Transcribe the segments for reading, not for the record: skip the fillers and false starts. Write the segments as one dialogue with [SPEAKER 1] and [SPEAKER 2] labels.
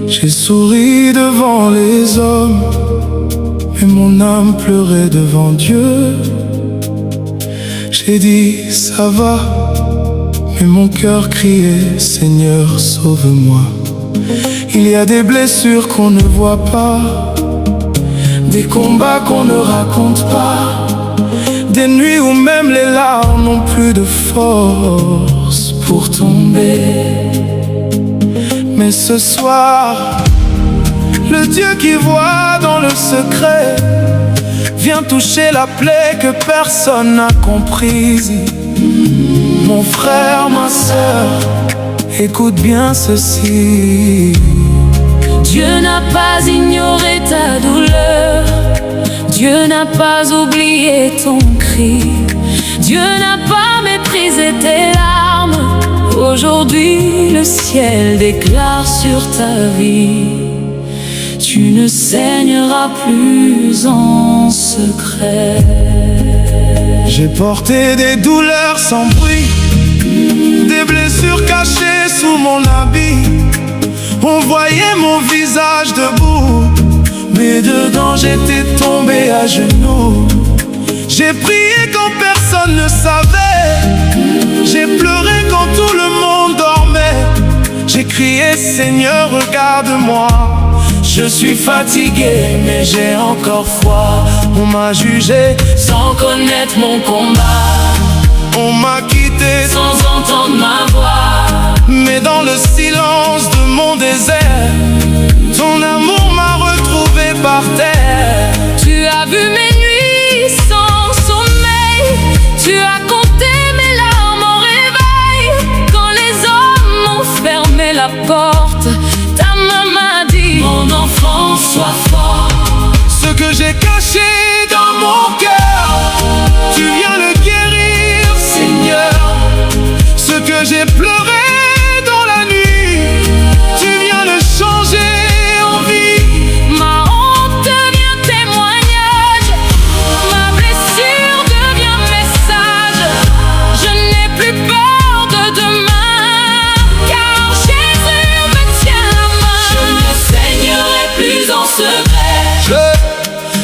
[SPEAKER 1] J'ai souri devant les hommes, mais mon âme pleurait devant Dieu. J'ai dit ça va, mais mon cœur criait Seigneur sauve-moi. Il y a des blessures qu'on ne voit pas, des combats qu'on ne raconte pas, des nuits où même les larmes n'ont plus de force pour tomber. Mais ce soir, le Dieu qui voit dans le secret vient toucher la plaie que personne n'a comprise. Mon frère, ma sœur, écoute bien ceci.
[SPEAKER 2] Dieu n'a pas ignoré ta douleur, Dieu n'a pas oublié ton cri, Dieu n'a pas méprisé tes larmes. Aujourd'hui le ciel déclare sur ta vie: tu ne saigneras plus en secret.
[SPEAKER 1] J'ai porté des douleurs sans bruit, des blessures cachées sous mon habit. On voyait mon visage debout, mais dedans j'étais tombé à genoux. J'ai prié quand personne ne savait, j'ai pleuré quand tout le monde dormait. J'ai crié Seigneur regarde-moi, je suis fatigué mais j'ai encore foi. On m'a jugé
[SPEAKER 2] sans connaître mon combat,
[SPEAKER 1] on m'a quitté
[SPEAKER 2] sans entendre ma voix.
[SPEAKER 1] Mais dans le silence de mon désert, ton amour m'a retrouvé par terre.
[SPEAKER 2] Tu as vu mes nuits sans sommeil, tu as compté mes larmes au réveil. Quand les hommes m'ont fermé la porte, ta main m'a dit: mon enfant, sois fort.
[SPEAKER 1] Ce que j'ai caché dans mon cœur, tu viens le guérir, Seigneur. Ce que j'ai pleuré dans la nuit, tu viens le changer en vie.
[SPEAKER 2] Ma honte devient témoignage, ma blessure devient message. Je n'ai plus peur de demain, car Jésus me tient la main. Je ne saignerai plus en secret.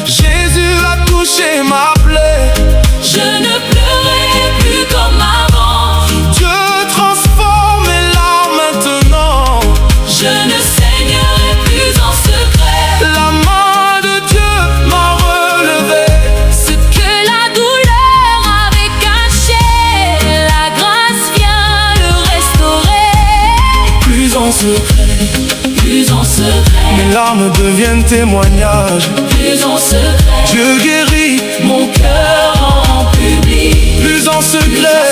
[SPEAKER 1] Jésus a touché ma plaie.
[SPEAKER 2] Je ne pleurerai plus comme avant.
[SPEAKER 1] Dieu transforme mes larmes maintenant.
[SPEAKER 2] Je ne saignerai plus en secret.
[SPEAKER 1] La main de Dieu m'a relevé.
[SPEAKER 2] Ce que la douleur avait caché, la grâce vient le restaurer.
[SPEAKER 1] Plus en secret,
[SPEAKER 2] Plus en secret,
[SPEAKER 1] mes larmes deviennent témoignages.
[SPEAKER 2] plus en secret,
[SPEAKER 1] Dieu guérit,
[SPEAKER 2] mon cœur en public.
[SPEAKER 1] plus en secret,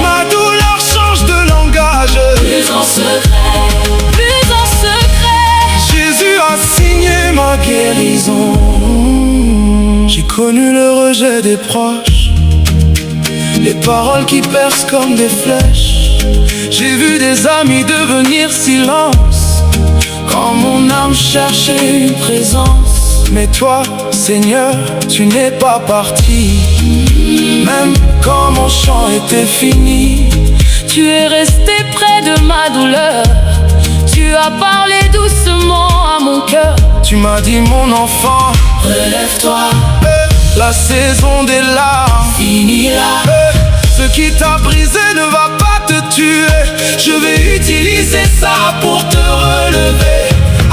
[SPEAKER 1] ma douleur change de langage.
[SPEAKER 2] Plus en secret, plus en secret.
[SPEAKER 1] Jésus a signé ma guérison. J'ai connu le rejet des proches, les paroles qui percent comme des flèches. J'ai vu des amis devenir silence quand mon âme cherchait une présence. Mais toi, Seigneur, tu n'es pas parti. Même quand mon chant était fini,
[SPEAKER 2] Tu es resté près de ma douleur, tu as parlé doucement à mon cœur.
[SPEAKER 1] tu m'as dit mon enfant,
[SPEAKER 2] Relève-toi,
[SPEAKER 1] la saison des larmes
[SPEAKER 2] finira.
[SPEAKER 1] Ce qui t'a brisé ne va pas te tuer. Je vais utiliser ça pour te relever.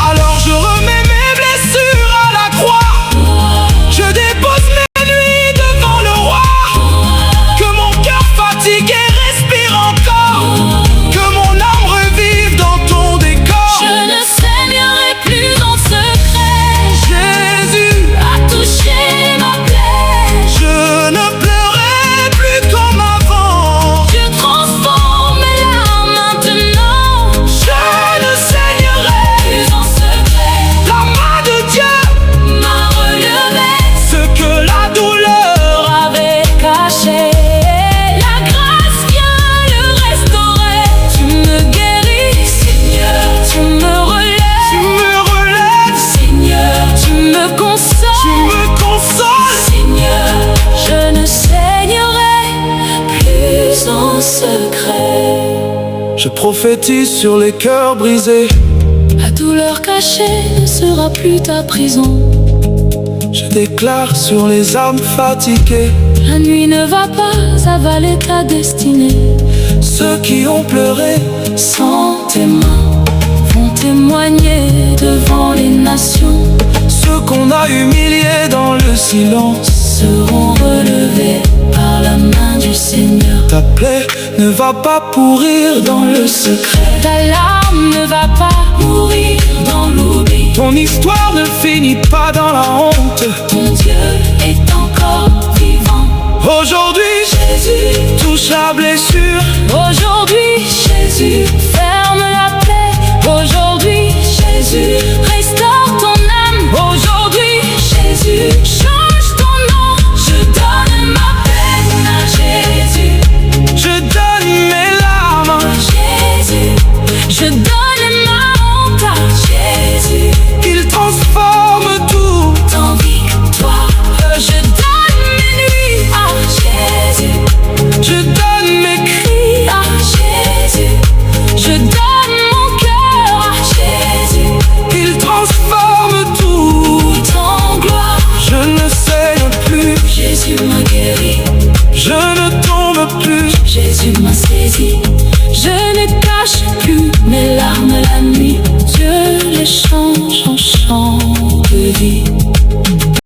[SPEAKER 1] Alors je remets mes blessures à la croix. Je dépose mes nuits devant le roi. Que mon cœur fatigué respire encore. Que mon âme revive dans ton décor.
[SPEAKER 2] Je ne saignerai plus en secret.
[SPEAKER 1] Jésus
[SPEAKER 2] A touché ma plaie.
[SPEAKER 1] Je ne pleurerai plus comme avant.
[SPEAKER 2] Je transforme mes larmes maintenant.
[SPEAKER 1] Je ne saignerai
[SPEAKER 2] ton secret.
[SPEAKER 1] Je prophétise sur les cœurs brisés.
[SPEAKER 2] La douleur cachée ne sera plus ta prison.
[SPEAKER 1] Je déclare sur les âmes fatiguées.
[SPEAKER 2] La nuit ne va pas avaler ta destinée.
[SPEAKER 1] Ceux qui ont pleuré
[SPEAKER 2] Sans tes mains vont témoigner devant les nations.
[SPEAKER 1] ceux qu'on a humiliés dans le silence
[SPEAKER 2] Seront relevés par la main du Seigneur.
[SPEAKER 1] Ta plaie ne va pas pourrir dans le secret.
[SPEAKER 2] Ta larme ne va pas mourir dans l'oubli.
[SPEAKER 1] Ton histoire ne finit pas dans la honte.
[SPEAKER 2] Ton Dieu est encore vivant.
[SPEAKER 1] Aujourd'hui,
[SPEAKER 2] Jésus,
[SPEAKER 1] touche la blessure.
[SPEAKER 2] aujourd'hui, Jésus, ferme la plaie. Aujourd'hui, Jésus, restaure ton âme. Aujourd'hui, Jésus, change ton nom. Je donne ma peine à Jésus.
[SPEAKER 1] Je donne mes larmes.
[SPEAKER 2] Jésus, je donne ma honte à Jésus.
[SPEAKER 1] Il transforme tout
[SPEAKER 2] En victoire, je donne mes nuits à Jésus.
[SPEAKER 1] Je donne mes cris
[SPEAKER 2] À Jésus, je donne mon cœur à Jésus.
[SPEAKER 1] Il transforme tout
[SPEAKER 2] En gloire,
[SPEAKER 1] Je ne saigne plus.
[SPEAKER 2] Jésus m'a guéri.
[SPEAKER 1] Je ne tombe plus.
[SPEAKER 2] Jésus m'a saisi.